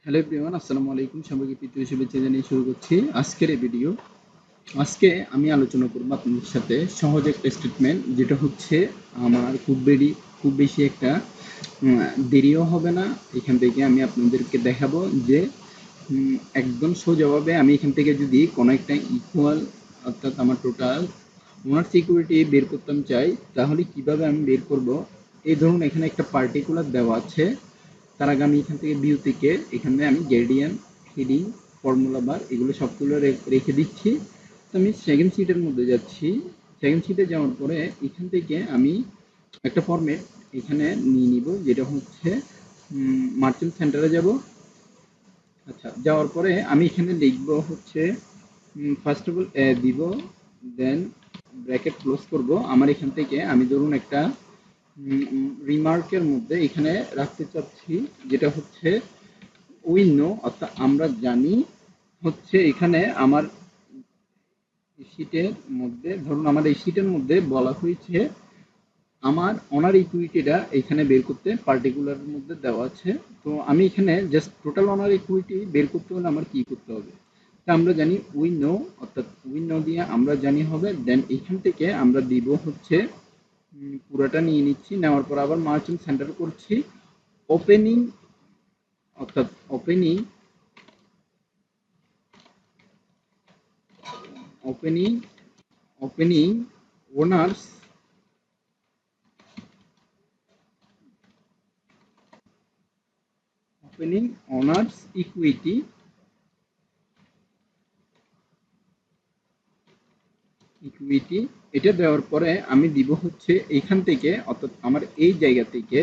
Hello everyone, আসসালামু আলাইকুম। সবাইকে প্রীতি ও শুভেচ্ছা জানিয়ে শুরু করছি আজকের এই ভিডিও। আজকে আমি আলোচনা করব আপনাদের সাথে সহজ একটা স্টেটমেন্ট, যেটা হচ্ছে আমার খুব বেশি একটা দেরিও হবে না। এখান থেকে আমি আপনাদেরকে দেখাবো যে একদম সোজাভাবে আমি এখান থেকে যদি কোনো একটা ইকুয়াল, অর্থাৎ আমার টোটাল ওনার সিকিউরিটি বের করতে চাই, তাহলে কিভাবে আমি বের করব। এই ধরুন এখানে একটা পার্টিকুলার দেওয়া আছে, তার আগে আমি এখান থেকে ভিউ থেকে এখানে আমি গ্রেডিয়েন্ট, হেডিং, ফর্মুলা বার এগুলো সবগুলো রেখে দিচ্ছি। তো আমি সেকেন্ড শিটের মধ্যে যাচ্ছি। সেকেন্ড শিটে যাওয়ার পরে এখান থেকে আমি একটা ফরম্যাট এখানে নিয়ে নিব, যেটা হচ্ছে মার্চেন্ট সেন্টারে যাব। আচ্ছা, যাওয়ার পরে আমি এখানে লিখব হচ্ছে ফার্স্ট অফ অল দিব, দেন ব্র্যাকেট ক্লোজ করব। আমার এখান থেকে আমি ধরুন একটা রিমার্কের মধ্যে এখানে রাখতে চাচ্ছি, যেটা হচ্ছে উইনো, অর্থাৎ আমরা জানি হচ্ছে এখানে আমার শীটের মধ্যে, ধরুন আমার এই শীটের মধ্যে বলা হয়েছে আমার অনার ইকুইটিটা এখানে বের করতে পার্টিকুলারের মধ্যে দেওয়া আছে। তো আমি এখানে জাস্ট টোটাল অনার ইকুইটি বের করতে হলে আমার কি করতে হবে, তা আমরা জানি উইনো, অর্থাৎ উইনো দিয়ে আমরা জানি হবে। দেন এখান থেকে আমরা দিব হচ্ছে পুরোটা নিয়ে নিচ্ছি, নেওয়ার পর আবার মার্চেন্ট সেন্টার করছি, ওপেনিং, অর্থাৎ opening opening opening owners opening honours equity equity এটা দেওয়ার পরে আমি দিব হচ্ছে এখান থেকে, অর্থাৎ আমার এই জায়গা থেকে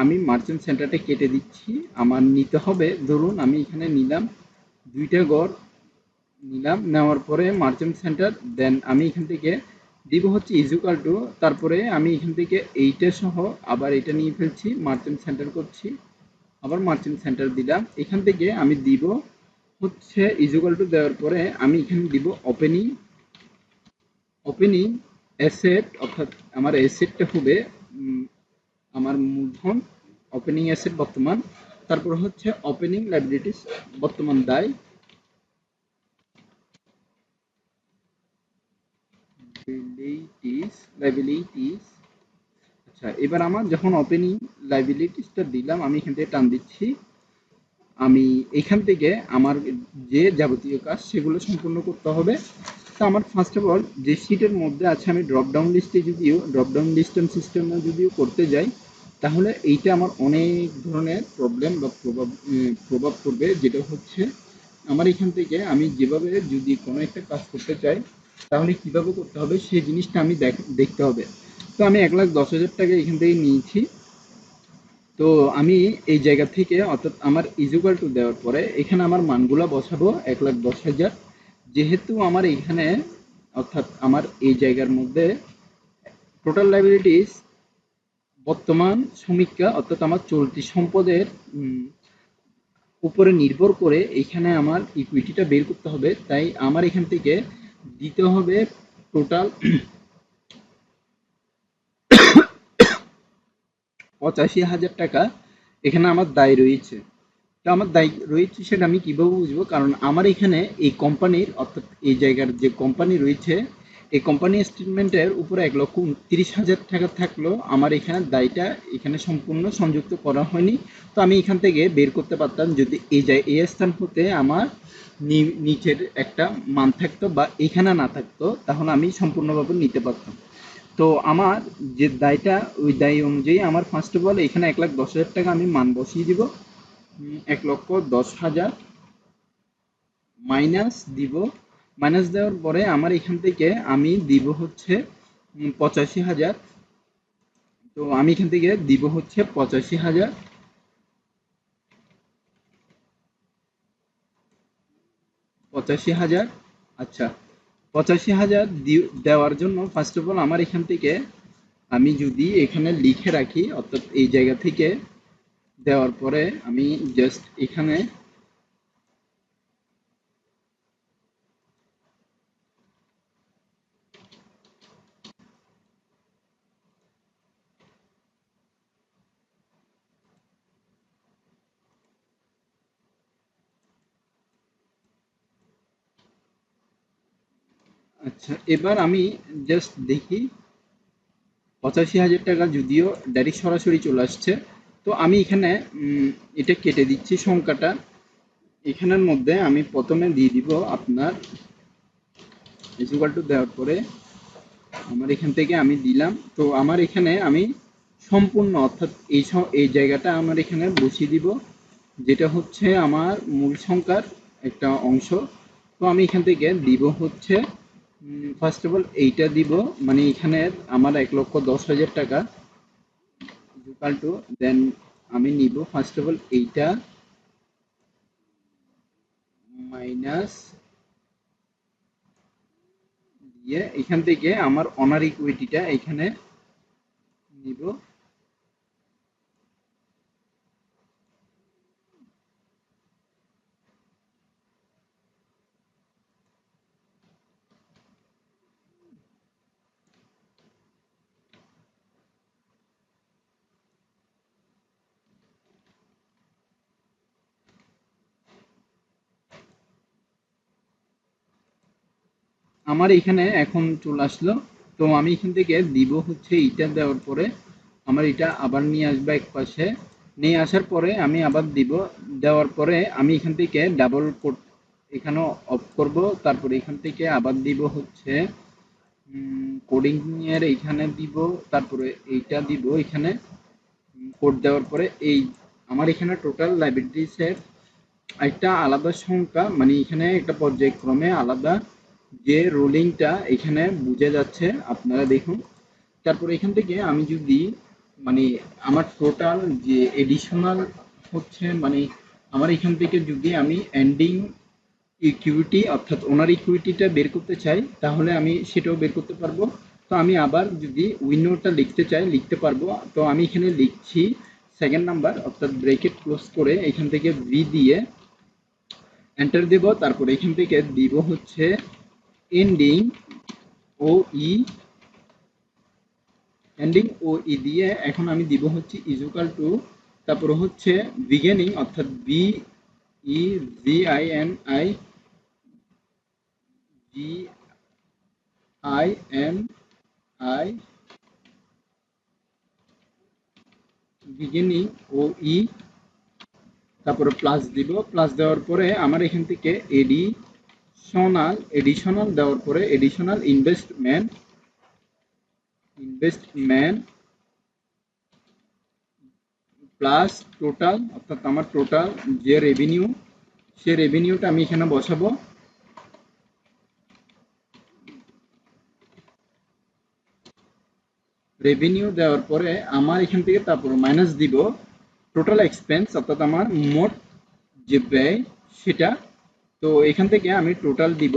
আমি মার্চেন্ট সেন্টারটা কেটে দিচ্ছি। আমার নিতে হবে, ধরুন আমি এখানে নিলাম দুইটা ঘর নিলাম, নেওয়ার পরে মার্চেন্ট সেন্টার, দেন আমি এখান থেকে দিব হচ্ছে ইজুকাল টু, তারপরে আমি এখান থেকে এইটা সহ আবার এটা নিয়ে ফেলছি, মার্চেন্ট সেন্টার করছি, আবার মার্চেন্ট সেন্টার দিলাম। এখান থেকে আমি দিব হচ্ছে ইজুকাল টু দেওয়ার পরে আমি এখানে দিব ওপেনিং ওপেনিং অ্যাসেট, অর্থাৎ আমার অ্যাসেটটা হবে আমার মূলধন, ওপেনিং অ্যাসেট বর্তমান, তারপর হচ্ছে ওপেনিং লাইবিলিটিস বর্তমান দায়, লাইবিলিটিস। আচ্ছা, এবার আমার যখন ওপেনিং লাইবিলিটিসটা দিলাম, আমি এখান থেকে টান দিচ্ছি। আমি এখান থেকে আমার যে যাবতীয় কাজ সেগুলো সম্পূর্ণ করতে হবে। তো আমার ফার্স্ট অফ অল যে শিটের মধ্যে আছে, আমি ড্রপ ডাউন লিস্ট সিস্টেমে যদিও করতে যাই, তাহলে এইটা আমার অনেক ধরনের প্রবলেম বা প্রভাব পড়বে। যেটা হচ্ছে আমার এখান থেকে আমি যেভাবে যদি কোনো একটা কাজ করতে চাই, তাহলে কিভাবে করতে হবে সেই জিনিসটা আমি দেখতে হবে। তো আমি 1,10,000 টাকা এখান থেকে নিয়েছি। তো আমি এই জায়গা থেকে, অর্থাৎ আমার ইজুকাল টু দেওয়ার পরে এখানে আমার মানগুলা বসাবো 1,10,000। যেহেতু আমার এখানে, অর্থাৎ আমার এই জায়গার মধ্যে টোটাল লাইবিলিটিস বর্তমান সমীক্ষা, অর্থাৎ আমার চলতি সম্পদের উপরে নির্ভর করে এখানে আমার ইকুইটিটা বের করতে হবে। তাই আমার এখান থেকে দিতে হবে টোটাল 85,000 টাকা এখানে আমার দায় রয়েছে। তো আমার দায় রয়েছে সেটা আমি কিভাবে বুঝবো, কারণ আমার এখানে এই কোম্পানির, অর্থাৎ এই জায়গার যে কোম্পানি রয়েছে, এই কোম্পানি স্টেটমেন্টের উপরে 1,29,000 টাকা থাকলেও আমার এখানে দায়টা এখানে সম্পূর্ণ সংযুক্ত করা হয়নি। তো আমি এখান থেকে বের করতে পারতাম, যদি এই স্থান হতে আমার নিচের একটা মান থাকতো বা এখানে না থাকতো, তাহলে আমি সম্পূর্ণভাবে নিতে পারতাম। তো আমার যে দায়টা, ওই দায় অনুযায়ী আমার ফার্স্ট অফ অল এখানে 1,10,000 টাকা আমি মান বসিয়ে দিব। 1,10,000 মাইনাস দিব। মাইনাস দেওয়ার পরে আমার এখান থেকে আমি দিব হচ্ছে 85,000। তো আমি এখান থেকে দিব হচ্ছে 85,000, 85,000। আচ্ছা, 85,000 দেওয়ার জন্য ফার্স্ট অফ অল আমার এখান থেকে আমি যদি এখানে লিখে রাখি, অর্থাৎ এই জায়গা থেকে দেওয়ার পরে আমি জাস্ট এখানে আচ্ছা, এবার আমি জাস্ট দেখি 85,000 টাকা যদিও ডাইরেক্ট সরাসরি চলে আসছে। তো আমি এখানে এটা কেটে দিচ্ছি সংখ্যাটা। এখানের মধ্যে আমি প্রথমে দিয়ে দিব আপনার ইকুয়াল টু দেওয়ার পরে আমার এখান থেকে আমি দিলাম। তো আমার এখানে আমি সম্পূর্ণ অর্থাৎ এই জায়গাটা আমার এখানে বসিয়ে দিব, যেটা হচ্ছে আমার মূল সংখ্যার একটা অংশ। তো আমি এখান থেকে দিব হচ্ছে ফার্স্ট অফ অল এইটা দিব, মানে এখানে আমার 1,10,000 টাকা ইকুয়াল টু, দেন আমি নিব ফার্স্ট অফ অল এইটা মাইনাস দিয়ে এখান থেকে আমার অনার ইকুইটিটা এখানে নিব। আমার এখানে এখন চলে আসলো। তো আমি এখান থেকে দিব হচ্ছে এইটা দেওয়ার পরে আমার এটা আবার নিয়ে আসবে এক পাশে, নিয়ে আসার পরে আমি আবার দিব, দেওয়ার পরে আমি এখান থেকে ডাবল কোড এখানে অফ করব। তারপরে এখান থেকে আবার দিব হচ্ছে কোডিং এর এইখানে দিব, তারপরে এইটা দিব এখানে কোড দেওয়ার পরে এই আমার এখানে টোটাল লাইব্রেরিজের একটা আলাদা সংখ্যা, মানে এখানে একটা পর্যায়ক্রমে আলাদা যে রোলিংটা এখানে বুঝে যাচ্ছে, আপনারা দেখুন। তারপরে এখান থেকে আমি যদি মানে আমার টোটাল যে এডিশনাল হচ্ছে, মানে আমার এখান থেকে যদি আমি এন্ডিং ইকুইটি অর্থাৎ ওনার ইকুইটিটা বের করতে চাই তাহলে আমি সেটাও বের করতে পারবো। তো আমি আবার যদি উইন্ডোটা লিখতে চাই লিখতে পারবো। তো আমি এখানে লিখছি সেকেন্ড নাম্বার অর্থাৎ ব্রেকেট ক্লোজ করে এখান থেকে ভি দিয়ে এন্টার দেব। তারপর এখান থেকে দিব হচ্ছে এন্ডিং ও ই, এন্ডিং ও ই দিয়ে এখন আমি দিব হচ্ছে ইকুয়াল টু, তারপর হচ্ছে বিগিনিং অর্থাৎ B E G I N I G I N I beginning ও ই, তারপরে প্লাস দিব। প্লাস দেওয়ার পরে আমার এখান থেকে এডিশনাল দেওয়ার পরে এডিশনাল ইনভেস্টমেন্ট প্লাস টোটাল অর্থাৎ আমার টোটাল যে রেভিনিউ সে রেভিনিউটা আমি এখানে বসাবো। রেভিনিউ দেওয়ার পরে আমার এখান থেকে তারপর মাইনাস দিব টোটাল এক্সপেন্স অর্থাৎ আমার মোট যে ব্যয় সেটা। তো এখান থেকে আমি টোটাল দিব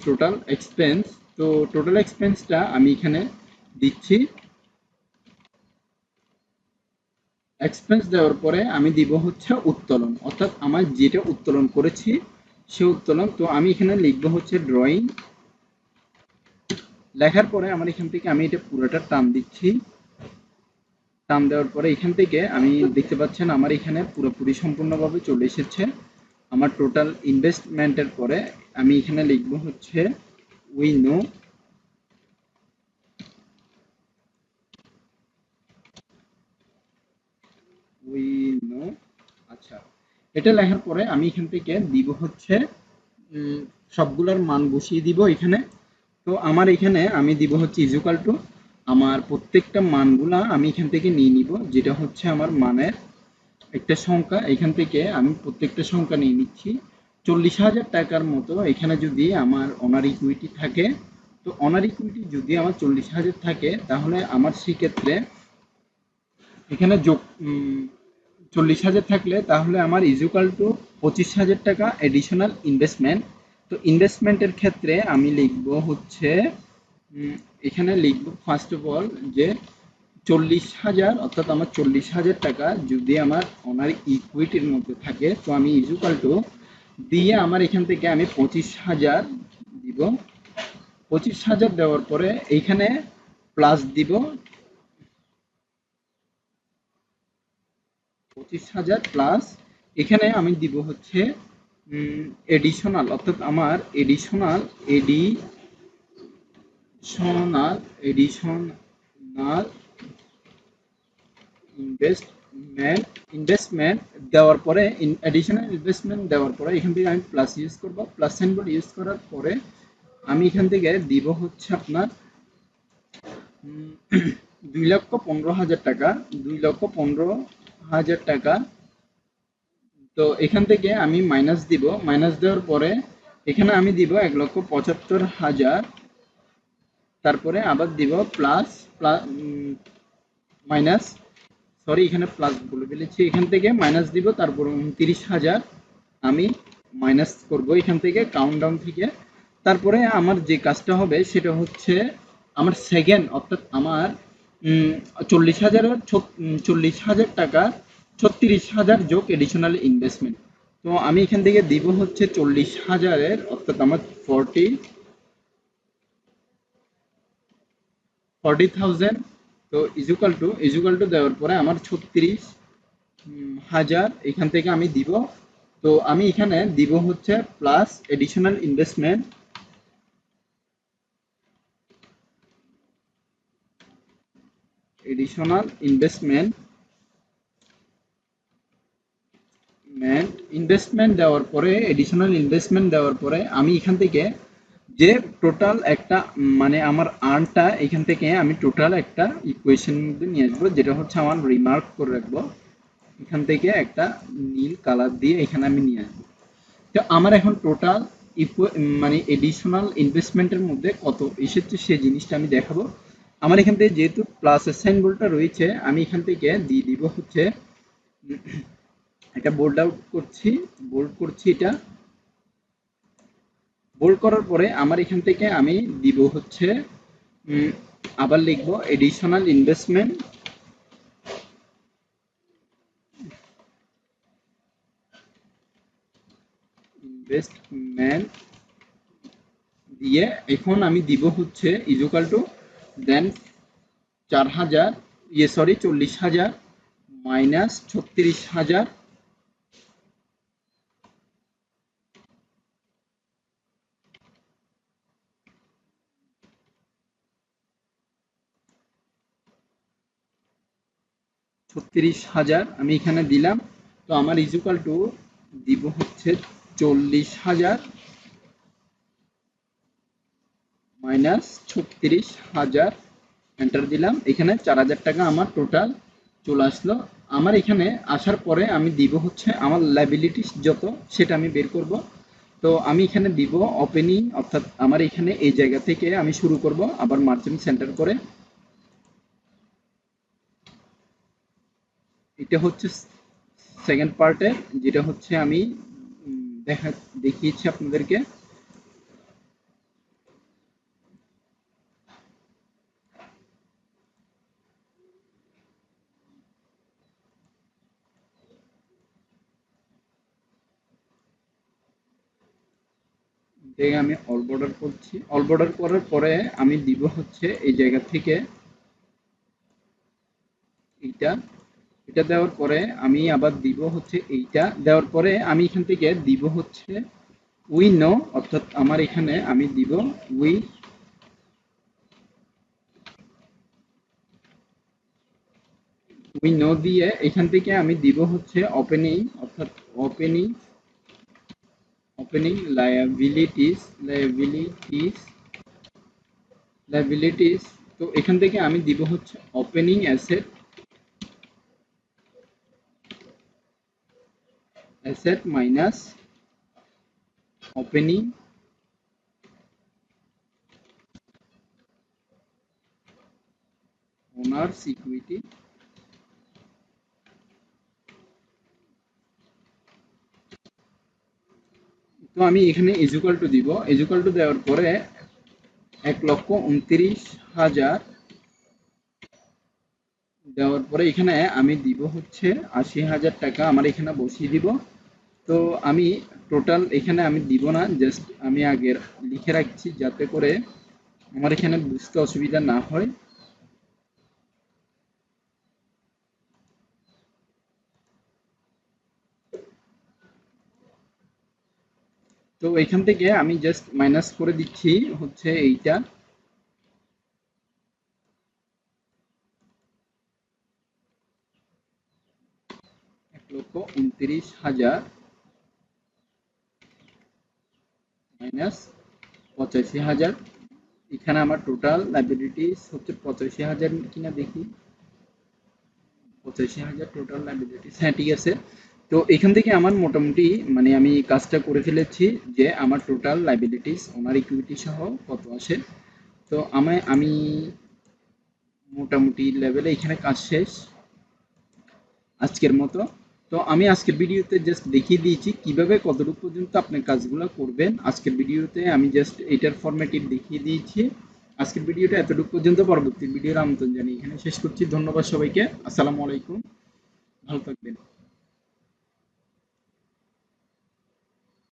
টোটাল এক্সপেন্স। তো টোটাল এক্সপেন্সটা আমি এখানে দিচ্ছি। এক্সপেন্স দেওয়ার পরে আমি দিব হচ্ছে উত্তোলন অর্থাৎ আমার যেটা উত্তোলন করেছি সে উত্তোলন। তো আমি এখানে লিখবো হচ্ছে ড্রয়িং, লেখার পরে আমার এখান থেকে আমি এটা পুরোটা টান দিচ্ছি। টান দেওয়ার পরে এখান থেকে আমি দেখতে পাচ্ছেন আমার এখানে পুরোপুরি সম্পূর্ণভাবে চলে এসেছে। আমার টোটাল ইনভেস্টমেন্টের পরে আমি এখানে লিখবো হচ্ছে উই নো, উই নো। আচ্ছা, এটা লেখার পরে আমি এখান থেকে দিব হচ্ছে সবগুলোর মান বসিয়ে দিব এখানে। তো আমার এখানে আমি দিব হচ্ছে ইকুয়াল টু আমার প্রত্যেকটা মানগুলা আমি এখান থেকে নিয়ে নিব, যেটা হচ্ছে আমার মানের একটা সংখ্যা। এখান থেকে আমি প্রত্যেকটা সংখ্যা নিয়ে নিচ্ছি। 40,000 টাকার মতো এখানে যদি আমার অনার ইকুইটি থাকে, তো অনার ইকুইটি যদি আমার 40,000 থাকে তাহলে আমার সেক্ষেত্রে এখানে যোগ 40,000 থাকলে তাহলে আমার ইকুয়াল টু 25,000 টাকা এডিশনাল ইনভেস্টমেন্ট। তো ইনভেস্টমেন্টের ক্ষেত্রে আমি লিখব হচ্ছে এখানে লিখব ফার্স্ট অফ অল যে 40,000 অর্থাৎ আমার 40,000 টাকা যদি আমার ওনার ইকুইটির মধ্যে থাকে তো আমি ইকুয়াল টু দিয়ে আমার এখান থেকে আমি 25,000 দিব। 25,000 দেওয়ার পরে এইখানে প্লাস দিব 25,000 প্লাস এখানে আমি দিব হচ্ছে এডিশনাল অর্থাৎ আমার এডিশনাল এডি এডিশনাল ইনভেস্টমেন্ট ইনভেস্টমেন্ট দেওয়ার পরে এডিশনাল ইনভেস্টমেন্ট দেওয়ার পরে এখান থেকে আমি প্লাস ইউজ করব। প্লাস সিম্বল ইউজ করার পরে আমি এখান থেকে দিব হচ্ছে আপনার 2,15,000 টাকা, 2,15,000 টাকা। তো এখান থেকে আমি মাইনাস দিব, মাইনাস দেওয়ার পরে এখানে আমি দিব 1,75,000, তারপরে আবার দিব প্লাস প্লাস মাইনাস, সরি এখানে প্লাস বলে ফেলেছি, এখান থেকে মাইনাস দিব, তারপর 29,000 আমি মাইনাস করব এখান থেকে কাউন্টডাউন থেকে। তারপরে আমার যে কাজটা হবে সেটা হচ্ছে আমার সেকেন্ড, অর্থাৎ আমার 40,000 টাকা 36,000 যোগ এডিশনাল ইনভেস্টমেন্ট। তো আমি এখান থেকে দিব হচ্ছে 40,000-এর, অর্থাৎ আমার 40,000। তো ইজুকাল টু দেওয়ার পরে আমার 36,000 এখান থেকে আমি দিব। তো আমি এখানে দিব হচ্ছে প্লাস এডিশনাল ইনভেস্টমেন্ট দেওয়ার পরে আমি এখান থেকে যে টোটাল একটা মানে আমার আর্নটা এখান থেকে আমি টোটাল একটা ইকুয়েশন মধ্যে নিয়ে আসবো, যেটা হচ্ছে আমার রিমার্ক করে রাখবো এখান থেকে একটা নীল কালার দিয়ে এখানে আমি নিয়ে আসবো। তো আমার এখন টোটাল মানে এডিশনাল ইনভেস্টমেন্টের মধ্যে কত এসেছে সেই জিনিসটা আমি দেখাবো। আমার এখান থেকে যেহেতু প্লাস সিম্বলটা রয়েছে, আমি এখান থেকে দিয়ে দিব হচ্ছে এটা বোল্ড করছি এটা বোল্ড করার পরে আমার এখান থেকে আমি দিব হচ্ছে আবার লিখবো এডিশনাল ইনভেস্টমেন্ট দিয়ে এখন আমি দিব হচ্ছে ইজুকাল টু দেন 4,000, 40,000 মাইনাস 36,000, আমি এখানে দিলাম। তো আমার ইজুকাল টু দিব হচ্ছে 40,000 মাইনাস 36,000, এন্টার দিলাম। এখানে 4,000 টাকা আমার টোটাল চলে আসলো। আমার এখানে আসার পরে আমি দিব হচ্ছে আমার লাইবিলিটিস যত সেটা আমি বের করব। তো আমি এখানে দিব ওপেনিং, অর্থাৎ আমার এখানে এই জায়গা থেকে আমি শুরু করব আবার মার্জিন সেন্টার করে। এটা হচ্ছে সেকেন্ড পার্টের, যেটা হচ্ছে আমি দেখিয়েছি আপনাদেরকে। আমি অল বর্ডার করছি, অল বর্ডার করার পরে আমি দিব হচ্ছে এই জায়গা থেকে এইটা, এটা দেওয়ার পরে আমি আবার দিব হচ্ছে এইটা দেওয়ার পরে আমি এখান থেকে দিব হচ্ছে উই নো, অর্থাৎ আমার এখানে আমি দিব উই উই নো দিয়ে এখান থেকে আমি দিব হচ্ছে ওপেনিং, অর্থাৎ ওপেনিং ওপেনিং লায়াবিলিটিস। তো এখান থেকে আমি দিব হচ্ছে opening asset minus opening owners equity. তো আমি এখানে ইজুকাল টু দিব, ইজুকাল টু দেওয়ার পরে 1,29,000 দেওয়ার পরে এখানে আমি দিব হচ্ছে 80,000 টাকা আমার এখানে বসিয়ে দিব। তো আমি টোটাল এখানে আমি দিব না, জাস্ট আমি আগের লিখে রাখছি যাতে করে আমার এখানে বুঝতে অসুবিধা না হয়। তো এখান থেকে আমি জাস্ট মাইনাস করে দিচ্ছি হচ্ছে এইটা, 32,000 মাইনাস 85,000। এখানে আমার টোটাল লাইবিলিটিস হচ্ছে 85,000 কিনা দেখি। 85,000 টোটাল লাইবিলিটিস, হ্যাঁ ঠিক আছে। তো এখান থেকে আমার মোটামুটি মানে আমি কাজটা করে ফেলেছি যে আমার টোটাল লাইবিলিটিস ওনার ইকুইটি সহ কত আসে। তো আমি মোটামুটি লেভেলে এখানে কাজ শেষ আজকের মতো। তো আমি আজকের ভিডিওতে জাস্ট দেখিয়ে দিয়েছি কিভাবে কতটুকু পর্যন্ত আপনি কাজগুলো করবেন। আজকের ভিডিওতে আমি জাস্ট এটার ফরম্যাটিভ দেখিয়ে দিয়েছি। আজকের ভিডিওটা এতটুকু পর্যন্ত, পরবর্তী ভিডিওর আমন্ত্রণ জানিয়ে এখানে শেষ করছি। ধন্যবাদ সবাইকে, আসসালামু আলাইকুম, ভালো থাকবেন।